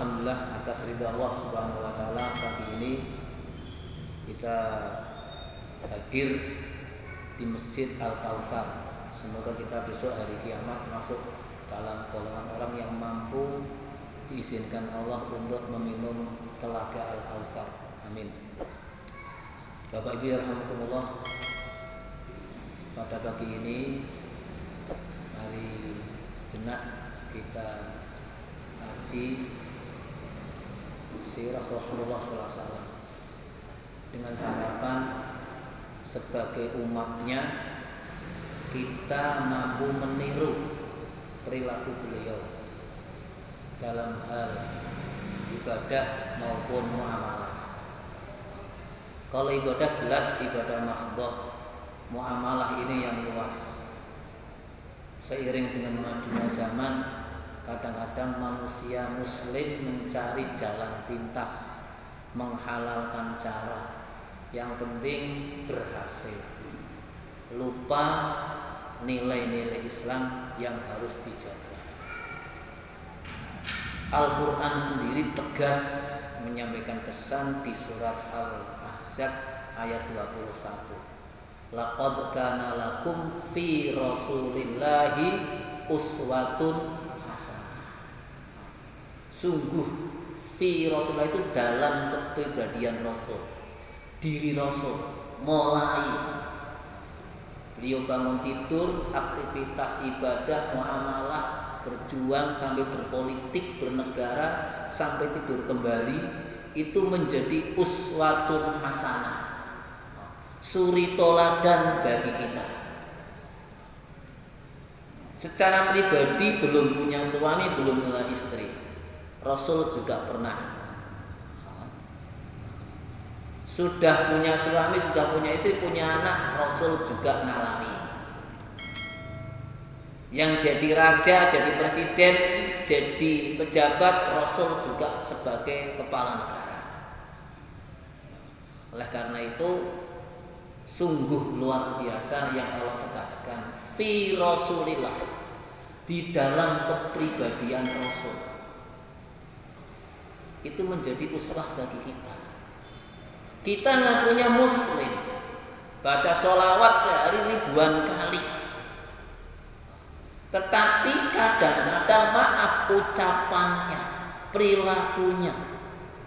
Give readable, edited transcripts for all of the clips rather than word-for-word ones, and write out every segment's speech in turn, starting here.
Alhamdulillah atas ridha Allah Subhanahu wa taala pagi ini kita hadir di Masjid Al-Kautsar. Semoga kita besok hari kiamat masuk dalam golongan orang yang mampu diizinkan Allah untuk meminum telaga Al-Kautsar. Amin. Bapak Ibu rahimakumullah, pada pagi ini mari sejenak kita kaji sirah Rasulullah SAW dengan harapan sebagai umatnya kita mampu meniru perilaku beliau dalam hal ibadah maupun muamalah. Kalau ibadah jelas ibadah mahdhah, muamalah ini yang luas. Seiring dengan majunya zaman, kadang-kadang manusia muslim mencari jalan pintas, menghalalkan cara, yang penting berhasil, lupa nilai-nilai Islam yang harus dijaga. Al-Quran sendiri tegas menyampaikan pesan di surat Al-Ahzab ayat 21. Laqad kana lakum fi Rasulillahi uswatun hasanah. Sungguh fi Rasulullah itu dalam kepribadian Rasul, diri Rasul, mulai beliau bangun tidur, aktivitas ibadah, muamalah, berjuang sampai berpolitik, bernegara, sampai tidur kembali, itu menjadi uswatun hasanah, suri toladan bagi kita. Secara pribadi belum punya suami, belum punya istri, Rasul juga pernah. Sudah punya suami, sudah punya istri, punya anak, Rasul juga ngalami. Yang jadi raja, jadi presiden, jadi pejabat, Rasul juga sebagai kepala negara. Oleh karena itu, sungguh luar biasa yang Allah tegaskan fi Rasulillah, di dalam kepribadian Rasul. Itu menjadi uswah bagi kita. Kita ngakunya muslim, baca sholawat sehari ribuan kali, tetapi kadang-kadang maaf ucapannya, perilakunya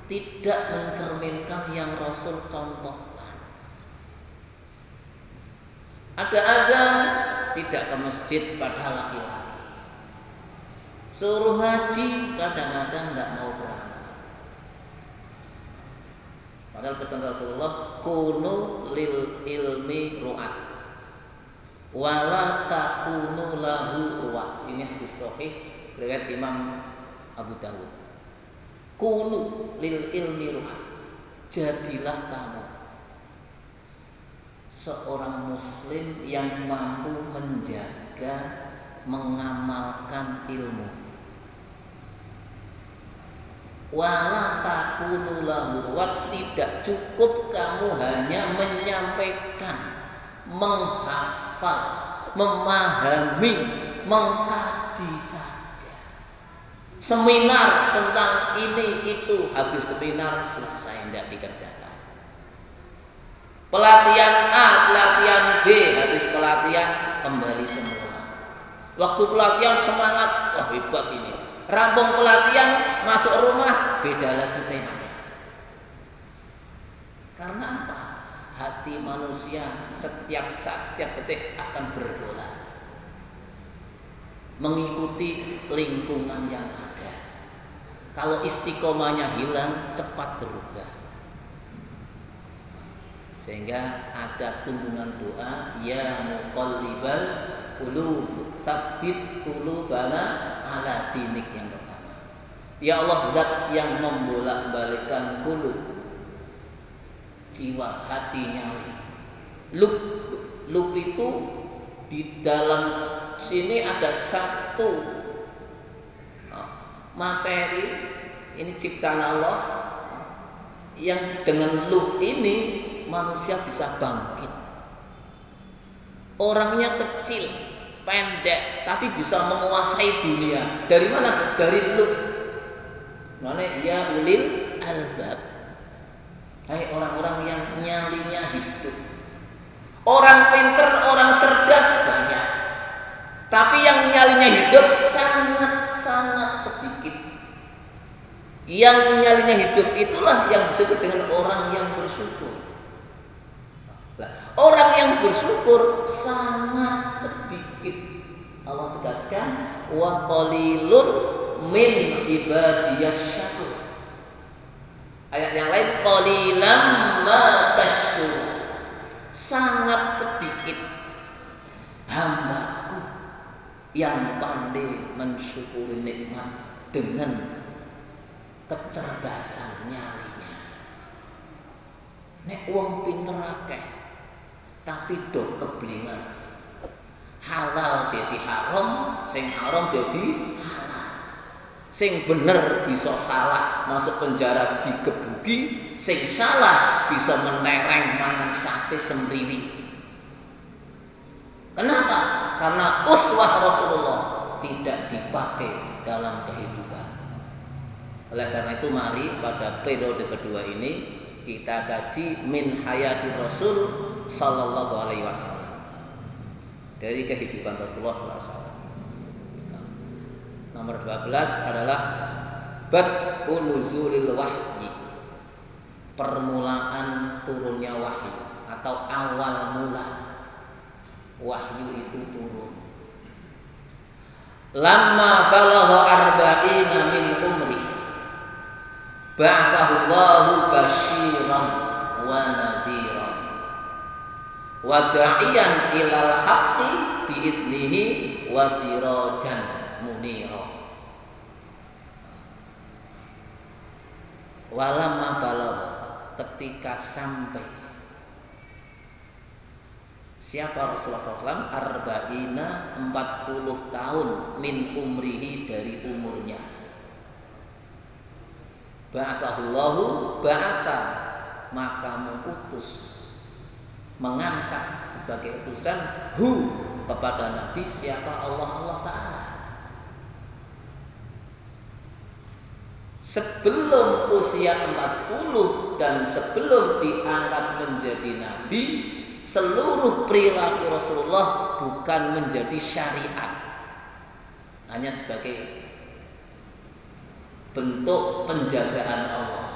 tidak mencerminkan yang Rasul contohkan. Ada azan tidak ke masjid padahal laki-laki, suruh haji kadang-kadang nggak mau berangkat. Padahal pesan Rasulullah, kunu lil ilmi ru'at wala takunu lahu ru'at. Ini hadis sahih riwayat Imam Abu Dawud. Kunu lil ilmi ru'at, jadilah kamu seorang muslim yang mampu menjaga, mengamalkan ilmu. Wala takunu lahu, tidak cukup kamu hanya menyampaikan, menghafal, memahami, mengkaji saja. Seminar tentang ini itu, habis seminar selesai, tidak dikerjakan. Pelatihan A, pelatihan B, habis pelatihan kembali semula. Waktu pelatihan semangat, wah hebat ini. Rampung pelatihan, masuk rumah, beda lagi temanya. Karena apa? Hati manusia setiap saat, setiap detik akan bergolak, mengikuti lingkungan yang ada. Kalau istiqomahnya hilang, cepat berubah. Sehingga ada tuntunan doa, ya muqallibal qulub, tsabbit qulubana ala dinik, yang pertama. Ya Allah, zat yang membolak-balikkan qulub, jiwa, hati, nyali. Lub itu di dalam sini ada satu materi, ini ciptaan Allah, yang dengan lub ini manusia bisa bangkit. Orangnya kecil, pendek, tapi bisa menguasai dunia. Dari mana? Dari lub. Mana ya ulil albab. Hai orang-orang yang nyalinya hidup. Orang pinter, orang cerdas banyak. Tapi yang nyalinya hidup sangat-sangat sedikit. Yang nyalinya hidup itulah yang disebut dengan orang yang bersyukur. Orang yang bersyukur sangat sedikit. Allah tegaskan wa qalilun min ibadiyas syakur. Ayat yang lain qalilan ma tashkur. Sangat sedikit hambaku yang pandai mensyukuri nikmat dengan kecerdasan nyalinya. Nek wong pinter akeh tapi do keblingan. Halal dadi haram, sing haram dadi halal. Sing bener bisa salah masuk penjara digebuki, sing salah bisa menereng mangan sate semriwi. Kenapa? Karena uswah Rasulullah tidak dipakai dalam kehidupan. Oleh karena itu mari pada periode kedua ini kita kaji min hayati Rasul sallallahu alaihi wasallam. Dari kehidupan Rasulullah SAW. Nomor 12 adalah bad'u nuzulil wahyi. Permulaan turunnya wahyu atau awal mula wahyu itu turun. Lamma balagha arba'ina min umrih ba'athahu Allahu basyiran wa nadhiran wa da'iyan ilal haqqi bi'idnihi wa sirajan munira. Walamma balagha, ketika sampai siapa Rasulullah SAW arba'ina 40 tahun min umrihi dari umurnya. Ba'athahullahu ba'atha, maka mengutus, mengangkat sebagai utusan kepada Nabi siapa Allah Ta'ala. Sebelum usia 40 dan sebelum diangkat menjadi Nabi, seluruh perilaku Rasulullah bukan menjadi syariat, hanya sebagai bentuk penjagaan Allah.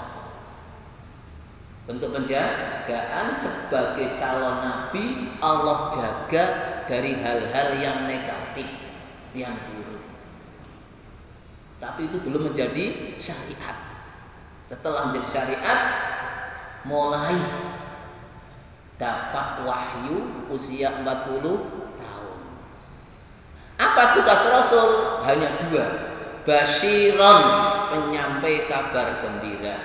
Bentuk penjagaan sebagai calon nabi, Allah jaga dari hal-hal yang negatif, yang buruk. Tapi itu belum menjadi syariat. Setelah menjadi syariat, mulai dapat wahyu usia 40 tahun. Apa tugas Rasul? Hanya 2. Basyiran, penyampai kabar gembira.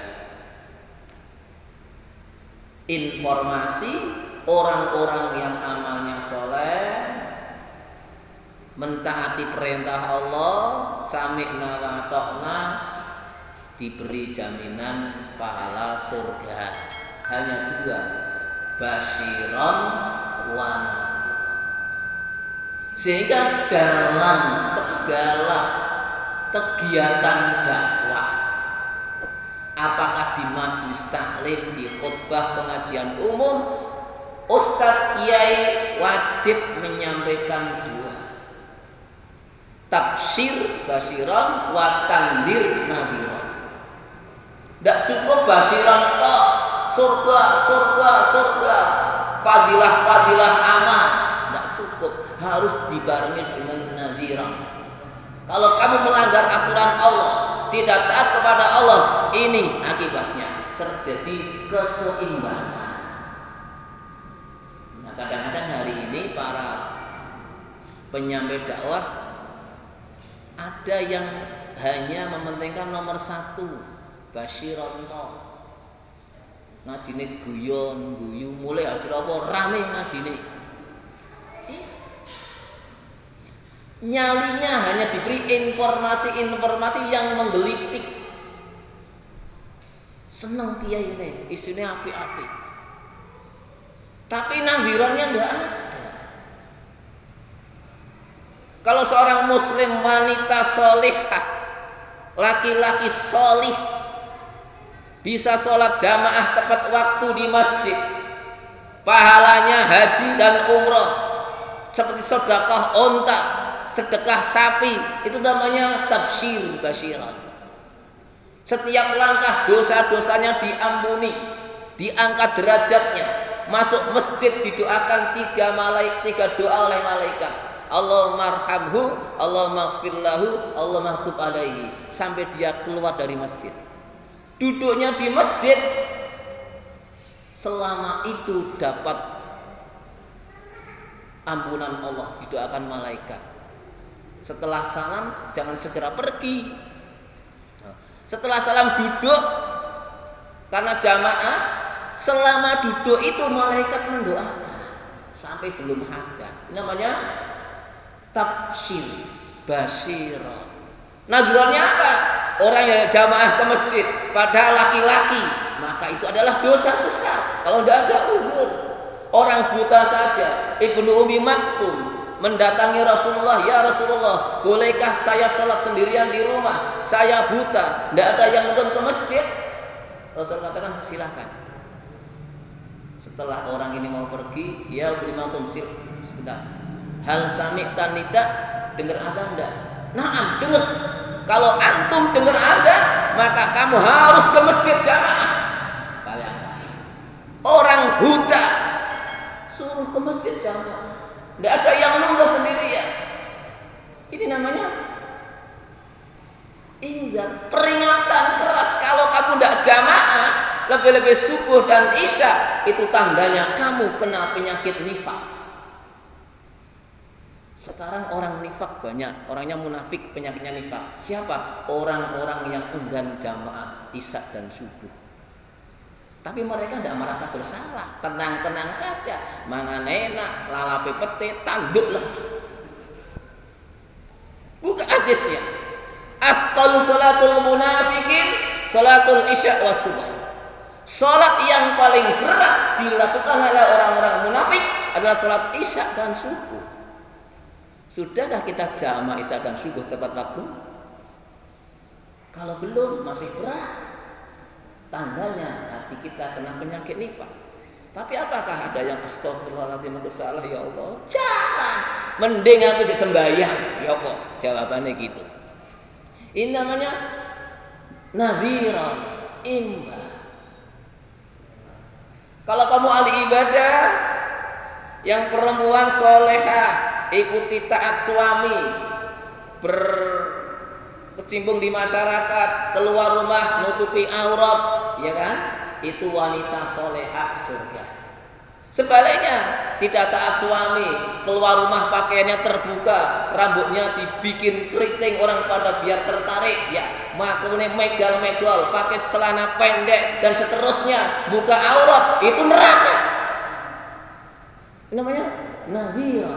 Informasi orang-orang yang amalnya soleh, mentaati perintah Allah, sami'na wa ata'na, diberi jaminan pahala surga. Hanya 2, basyiran wa nadhir. Sehingga dalam segala kegiatan dakwah, apakah di majelis taklim, di khutbah pengajian umum, ustadz kiai wajib menyampaikan 2, tafsir basyiran wa tandir nadhiran. Tidak cukup basyiran kok surga, fadilah amal, tidak cukup, harus dibarengi dengan nadhiran. Kalau kamu melanggar aturan Allah, tidak taat kepada Allah, ini akibatnya terjadi keseimbangan. Nah, kadang-kadang hari ini para penyampai dakwah ada yang hanya mementingkan nomor 1, basyiran tok. Ngajine guyon, guyu, mulai hasil apa rame ngajine. Nyalinya hanya diberi informasi-informasi yang menggelitik. Seneng kiai ini, isunya api-api. Tapi nadhirannya enggak ada. Kalau seorang muslim wanita solihah laki-laki solih bisa sholat jamaah tepat waktu di masjid, pahalanya haji dan umroh, seperti sedekah onta, sedekah sapi, itu namanya tabsyir basyiran. Setiap langkah dosa-dosanya diampuni, diangkat derajatnya. Masuk masjid didoakan tiga doa oleh malaikat. Allahumma arhamhu, Allahumma ighfirlahu, Allahumma tub alaihi, sampai dia keluar dari masjid. Duduknya di masjid selama itu dapat ampunan Allah, didoakan malaikat. Setelah salam jangan segera pergi. Setelah salam duduk, karena jamaah, selama duduk itu malaikat mendoakan sampai belum hadas. Ini namanya tabsyir basyiran. Nadzurannya apa? Orang yang jamaah ke masjid padahal laki-laki, maka itu adalah dosa besar kalau tidak ada uzur. Orang buta saja, Ibnu Ummi Maktum mendatangi Rasulullah, ya Rasulullah, bolehkah saya sholat sendirian di rumah? Saya buta, tidak ada yang nonton ke masjid. Rasul katakan silahkan. Setelah orang ini mau pergi, ya Ibnu Maktum, sebentar. Hal sami'tan nida, dengar adzan enggak? Naam, dengar. Kalau antum dengar adzan, maka kamu harus ke masjid jamaah. Bayangkan. Orang buta suruh ke masjid jamaah. Tidak ada yang nunggu sendirian. Ini namanya ingat, peringatan keras. Kalau kamu tidak jamaah, lebih-lebih subuh dan isya, itu tandanya kamu kena penyakit nifak. Sekarang orang nifak banyak, orangnya munafik, penyakitnya nifak. Siapa? Orang-orang yang enggan jamaah isya dan subuh. Tapi mereka tidak merasa bersalah, tenang-tenang saja, mangan enak, lalape pete, tanduk lagi. Buka hadisnya. Afdalu salatul munafikin salatul isya was subuh. Salat yang paling berat dilakukan oleh orang-orang munafik adalah salat isya dan subuh. Sudahkah kita jamaah isya dan subuh tepat waktu? Kalau belum, masih berat. Tandanya hati kita kena penyakit nifak. Tapi apakah ada yang astagfirullahaladzim, aku salah ya Allah? Jangan. Mending aku sih sembahyang. Ya Allah, jawabannya gitu. Ini namanya nadhiran, imbang. Kalau kamu ahli ibadah, yang perempuan solehah, ikuti taat suami, berkecimpung di masyarakat, keluar rumah nutupi aurat, ya kan? Itu wanita solehah surga. Sebaliknya, tidak taat suami, keluar rumah pakaiannya terbuka, rambutnya dibikin keriting orang pada biar tertarik, ya, maklumnya megal-megal, pakai celana pendek dan seterusnya, buka aurat, itu neraka. Ini namanya nadhira.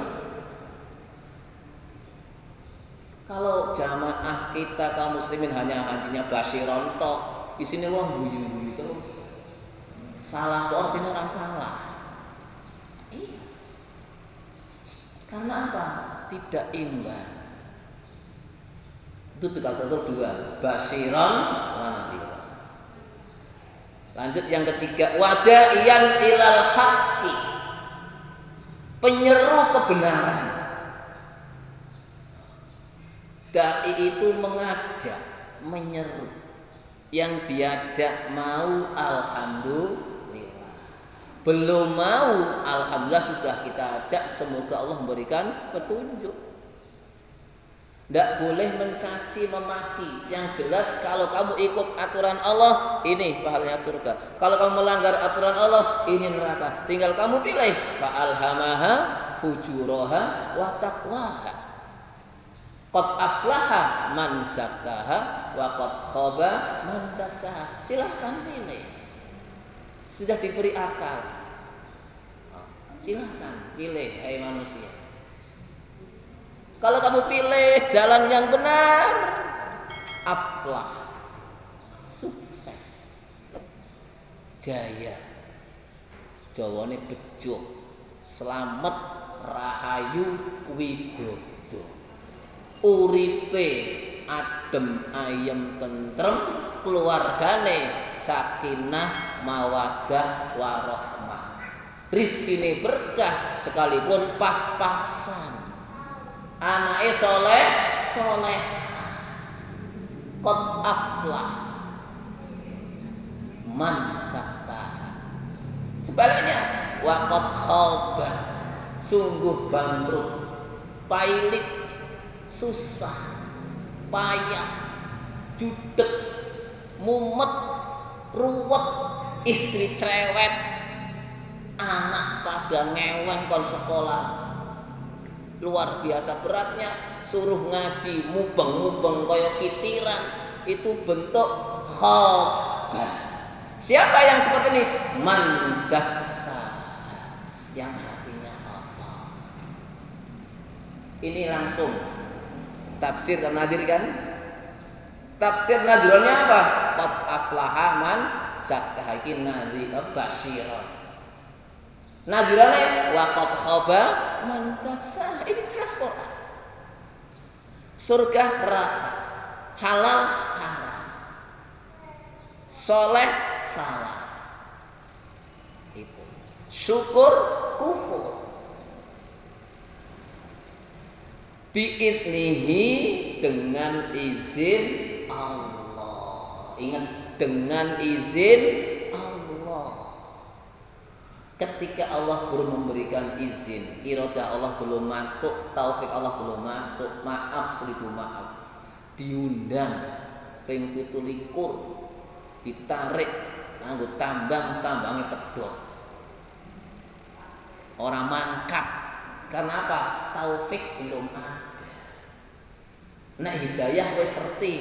Kalau jamaah kita kaum muslimin hanya basyiran tok, di sini wong guyu-guyu terus. Salah kok artinya ora salah. Iya. Karena apa? Tidak imbang. Itu tugas dua, basyiran wa nadhira. Lanjut yang ketiga, wada'iyan ilal haqqi. Penyeru kebenaran. Dai itu mengajak, menyeru. Yang diajak mau alhamdulillah. Belum mau alhamdulillah sudah kita ajak, semoga Allah memberikan petunjuk. Tidak boleh mencaci, memaki. Yang jelas kalau kamu ikut aturan Allah, ini pahalanya surga. Kalau kamu melanggar aturan Allah, ini neraka. Tinggal kamu pilih. Fa'alhamaha fujuraha wa taqwaha. Qad aflaha man zakkaha wa qad khaba man dassaha. Silahkan pilih. Sudah diberi akal. Silahkan pilih, hai manusia. Kalau kamu pilih jalan yang benar, aflah, sukses, jaya, jawane bejo, selamat, rahayu, widodo, uripe adem ayem tentrem, keluargane sakinah mawaddah warahmah. Rizkine berkah sekalipun pas-pasan. Anake soleh, soleh. Qad aflah man zakkaha. Sebaliknya, wa qad khaba, sungguh bangkrut, pailit, susah, payah, judek, mumet, ruwet, istri cerewet, anak pada ngeweng kon sekolah. Luar biasa beratnya, suruh ngaji mubeng-mubeng kaya kitiran, itu bentuk khabah. Siapa yang seperti ini? Man dassa, yang hatinya kotor. Ini langsung tafsir Nadir kan? Tafsir Nadirnya apa? Qad aflaha man zakkaha, iki nadir basyira. Nadirane wa qad khaba man dassa. Ini jelas Quran. Surga neraka, halal haram, soleh salah, itu syukur kufur, biidnihi dengan izin Allah. Ingat, dengan izin Allah. Ketika Allah belum memberikan izin, iradah Allah belum masuk, taufik Allah belum masuk, maaf 1000 maaf, diundang ping 17, ditarik nganggo tambangnya pedhot, orang mangkat. Karena apa? Taufik belum ada. Nek hidayah wis ngerti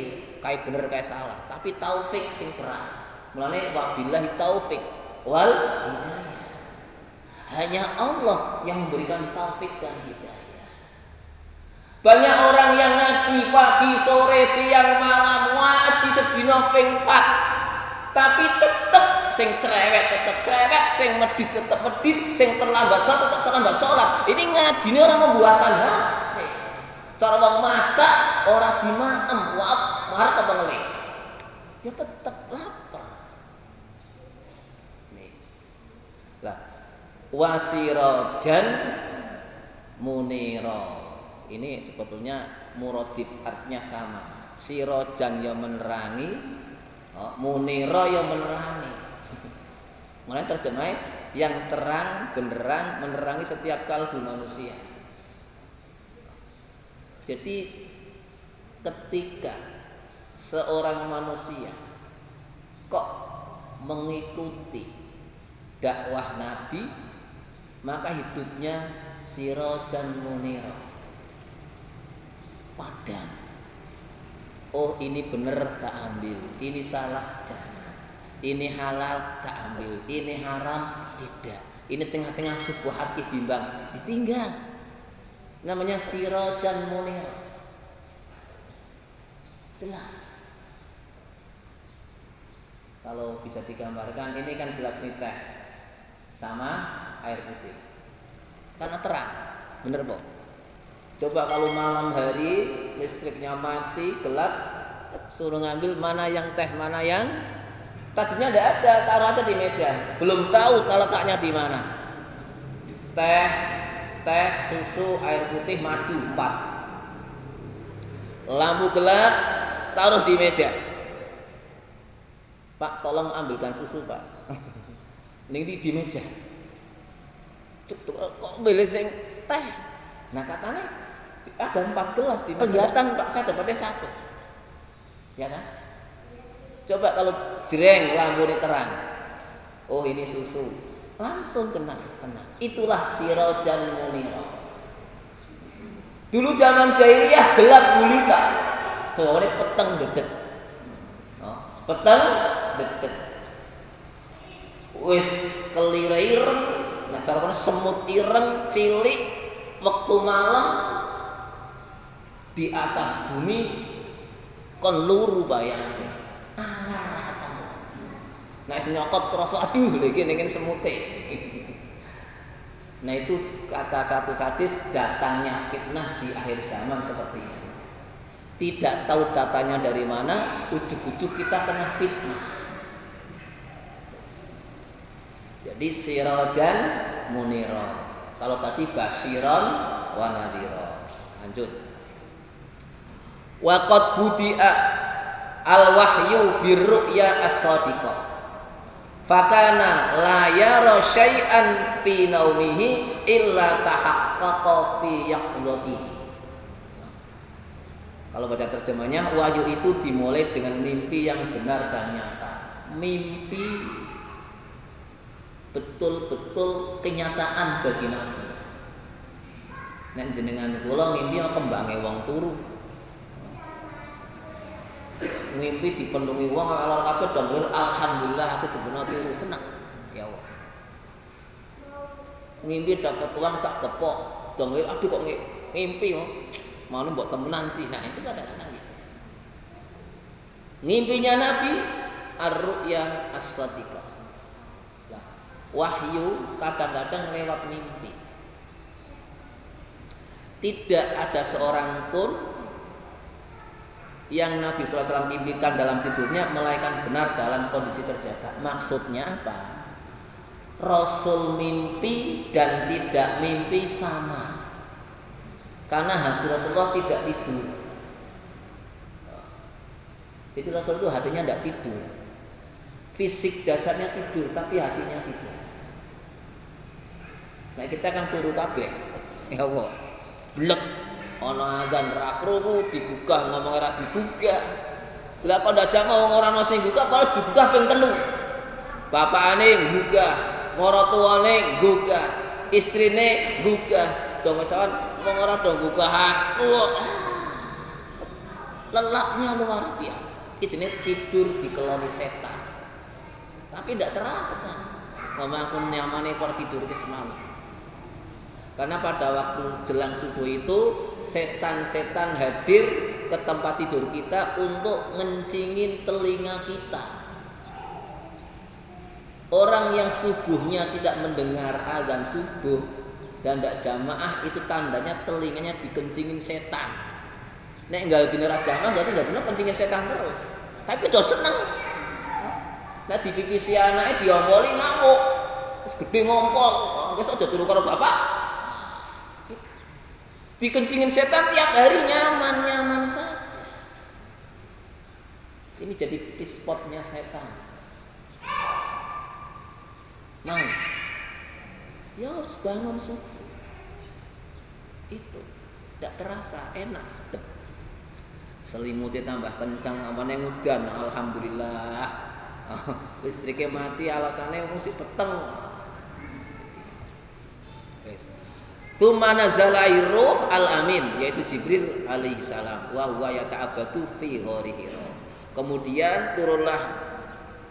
kae bener kae salah, tapi taufik sing berat. Mulane wabillahi taufik wal hidayah. Hanya Allah yang memberikan taufik dan hidayah. Banyak orang yang ngaji pagi, sore, siang, malam, ngaji sedina ping 4, tapi tetep sing cerewet tetep cerewet, sing medit tetep medit, sing terlambat sholat tetep terlambat sholat. Ini ngajine orang membuahkan hasil. Cara wong masak ora dimaem, wae marep apa ngelih. Ya tetep lapar. Nih. Lah, wasirajan munira. Ini sebetulnya muradif artinya sama. Sirajan ya menerangi, munira ya menerangi. Mulai terjemah yang terang benderang menerangi setiap kalbu manusia. Jadi ketika seorang manusia kok mengikuti dakwah Nabi, maka hidupnya sirajan munira, padang. Oh, ini benar tak ambil, ini salah jangan, ini halal tak ambil, ini haram tidak, ini tengah-tengah subuhat bimbang ditinggal. Namanya sirajan munira. Jelas. Kalau bisa digambarkan, ini kan jelas nih teh sama air putih, karena terang, bener po. Coba kalau malam hari listriknya mati, gelap, suruh ngambil mana yang teh, mana yang tadinya tidak ada, taruh aja di meja, belum tahu letaknya di mana. Teh, susu, air putih, madu 4. Lampu gelap, taruh di meja. Pak, tolong ambilkan susu, Pak. Ini di meja. Kok milih sing teh? Nah, katanya ada 4 gelas di meja. Kelihatan, Pak, saya dapatnya 1. Ya kan? Coba kalau jreng lampu ini terang. Oh, ini susu. Langsung kena. Itulah sirajan munira. Dulu zaman jahiliyah gelap gulita. Soalnya peteng dedet. Peteng dedet. Wis kelire ireng, nah cara semut ireng cilik waktu malam di atas bumi kon luru bayangke. Nah, nyokot krasa aduh lagi ning semute. Nah, itu kata satu sadis, datangnya fitnah di akhir zaman seperti ini. tidak tahu datanya dari mana, ujuk-ujuk kita kena fitnah. Jadi sirajan munira. Kalau tadi basyiron wa nadhira. Lanjut. Wa qad budi'a al-wahyu birru'ya as-sadiqah. Fakana la yara syai'an fi naumihi illa tahaqqaqa fi yaqdatihi. Kalau baca terjemahnya, wahyu itu dimulai dengan mimpi yang benar dan nyata. Mimpi betul-betul kenyataan bagi Nabi. Nek jenengan kula mimpi kembange wong turu. Mimpi dipenuhi wong alor kabeh dong, alhamdulillah aku jebul turu, senang. Ya Allah. Ngimpi dapat uang sak kepok, dong aduh kok ngimpi kok. Mau mbok temenan sih. Nah, itu kadang-kadang gitu. Ngimpinya Nabi ar-ru'ya as-sadiqah. Nah, wahyu kadang-kadang lewat mimpi. Tidak ada seorang pun yang Nabi SAW impikan dalam tidurnya melainkan benar dalam kondisi terjaga. Maksudnya apa? Rasul mimpi dan tidak mimpi sama. Karena hati Rasulullah tidak tidur. Jadi Rasul itu hatinya tidak tidur. Fisik jasadnya tidur, tapi hatinya tidur. Nah kita kan turu kabeh. Ya Allah. Blek. Ana azan ra krungu digugah ngomong ora digugah. Lah kok ndak jamaah ora ono sing gugah terus digugah ping 3. Bapakane gugah, maratuwane gugah, istrine gugah. Dong sawan wong ora do gugah aku. Lelapnya luar biasa. Iki jenenge tidur dikeloni setan. Tapi ndak terasa. Ngomong aku nyamane por tidur ke semalam. Karena pada waktu jelang subuh itu setan-setan hadir ke tempat tidur kita untuk ngencingin telinga kita. Orang yang subuhnya tidak mendengar azan subuh dan tidak jamaah itu tandanya telinganya dikencingin setan. Nek enggak bener jamaah berarti enggak bener kencingin setan terus. Tapi udah seneng. Nah dipipisi anaknya diompoli ngamuk. Terus gede ngompol. Wis aja turu karo bapak. Dikencingin setan tiap hari nyaman-nyaman saja. Ini jadi pispotnya setan. Nah, ya harus bangun subuh. Itu tidak terasa enak, sedap. Selimutnya tambah kencang, amannya ngudan, alhamdulillah. Listriknya mati, alasannya musik peteng. Tsumma nazala ruh al-amin yaitu Jibril alaihi salam wa huwa yata'abbadu fi ghori Hira. Kemudian turunlah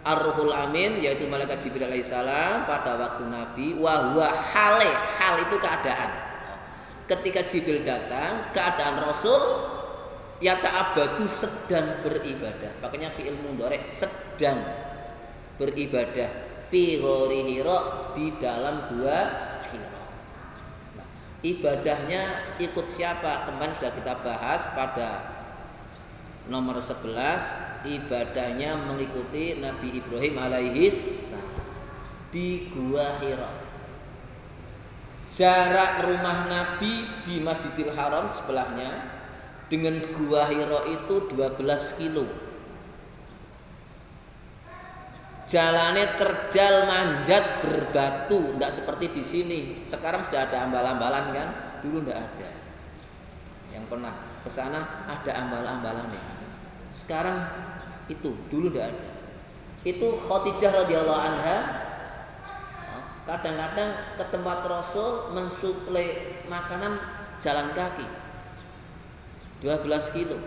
ar-ruhul amin yaitu malaikat Jibril alaihi salam pada waktu Nabi wa huwa hal itu keadaan. Ketika Jibril datang, keadaan Rasul yata'abbadu sedang beribadah. Makanya fi'il mudhari sedang beribadah fi ghori Hira di dalam gua ibadahnya ikut siapa? Kemarin sudah kita bahas pada nomor 11. Ibadahnya mengikuti Nabi Ibrahim alaihis salam di Gua Hira. Jarak rumah Nabi di Masjidil Haram sebelahnya dengan Gua Hira itu 12 kilo. Jalannya terjal manjat berbatu, tidak seperti di sini. Sekarang sudah ada ambal-ambalan kan? Dulu tidak ada. Yang pernah ke sana ada ambal-ambalannya. Sekarang itu dulu tidak ada. Itu Khadijah radhiyallahu anha kadang-kadang ke tempat Rasul mensuplai makanan jalan kaki 12 kilo.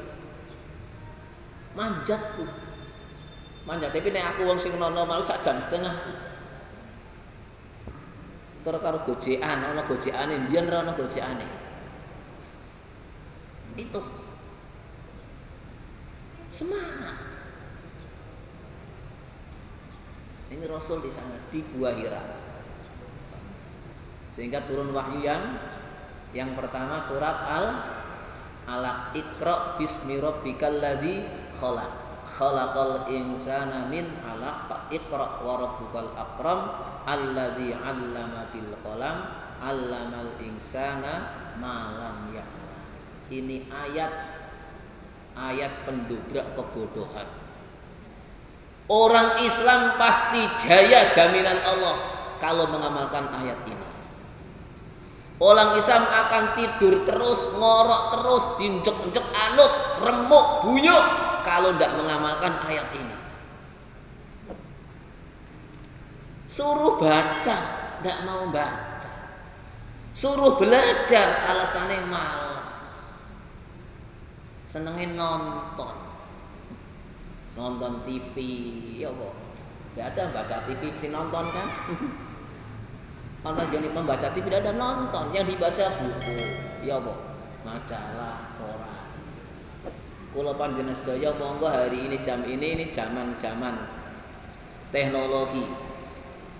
Manjat tuh. Manjat, tapi nek aku wong sing normal sak jam setengah. Terus karo gojekan, ana gojekane, mbiyen ora ana gojekane. Itu semangat. Ini Rasul di sana di Gua Hira. Sehingga turun wahyu yang pertama surat Ala Iqra bismi rabbikal ladzi khalaq. Khalaqal insana min 'alaq. Iqra wa rabbukal akram alladzi 'allama bil qalam 'allamal insana ma lam ya'lam. Ini ayat pendobrak kebodohan. Orang Islam pasti jaya, jaminan Allah kalau mengamalkan ayat ini. Orang Islam akan tidur terus, ngorok terus, dinjek-injek anut, remuk, bunyuk kalau tidak mengamalkan ayat ini. Suruh baca, tidak mau baca. Suruh belajar, alasannya malas. Senengin nonton TV, ya kok. Tidak ada baca TV, mesti nonton kan? Orang yang membaca TV tidak ada nonton, yang dibaca buku, ya kok, majalah, koran. Kula panjenengan sedaya monggo hari ini jam ini zaman-zaman teknologi.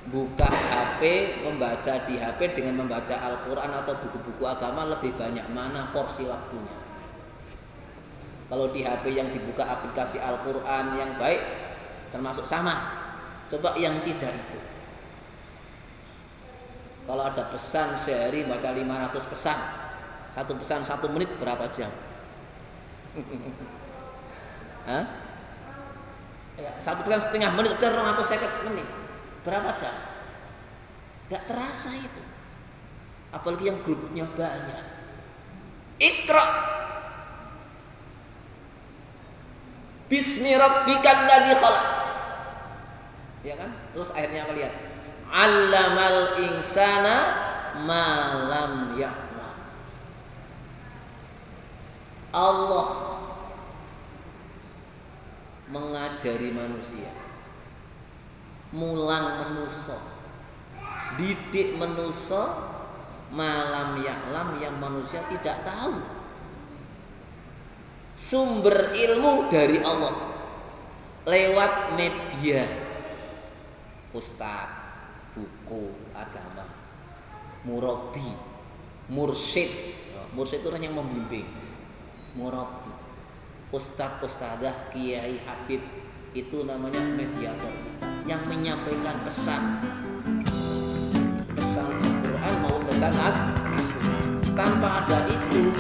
Buka HP, membaca di HP dengan membaca Al-Quran atau buku-buku agama lebih banyak mana porsi waktunya. Kalau di HP yang dibuka aplikasi Al-Quran yang baik termasuk sama. Coba yang tidak itu. Kalau ada pesan sehari baca 500 pesan. Satu pesan 1 menit berapa jam? Hah? Ya, satu pesan setengah menit, cerong atau 50 menit. Berapa jam? Gak terasa itu. Apalagi yang grupnya banyak. Iqra bismi rabbikal ladzi khalaq. Ya kan? Terus akhirnya apa lihat? 'Allamal insana ma lam ya'lam. Allah mengajari manusia, mulang manusia, didik manusia, malam ya'lam yang manusia tidak tahu. Sumber ilmu dari Allah lewat media, ustadz, buku agama, murabi, mursyid. Mursyid itu orang yang membimbing. Murabi, ustadz, ustadzah, kiai, habib, itu namanya mediator yang menyampaikan pesan Al-Quran maupun pesan asli. Tanpa ada itu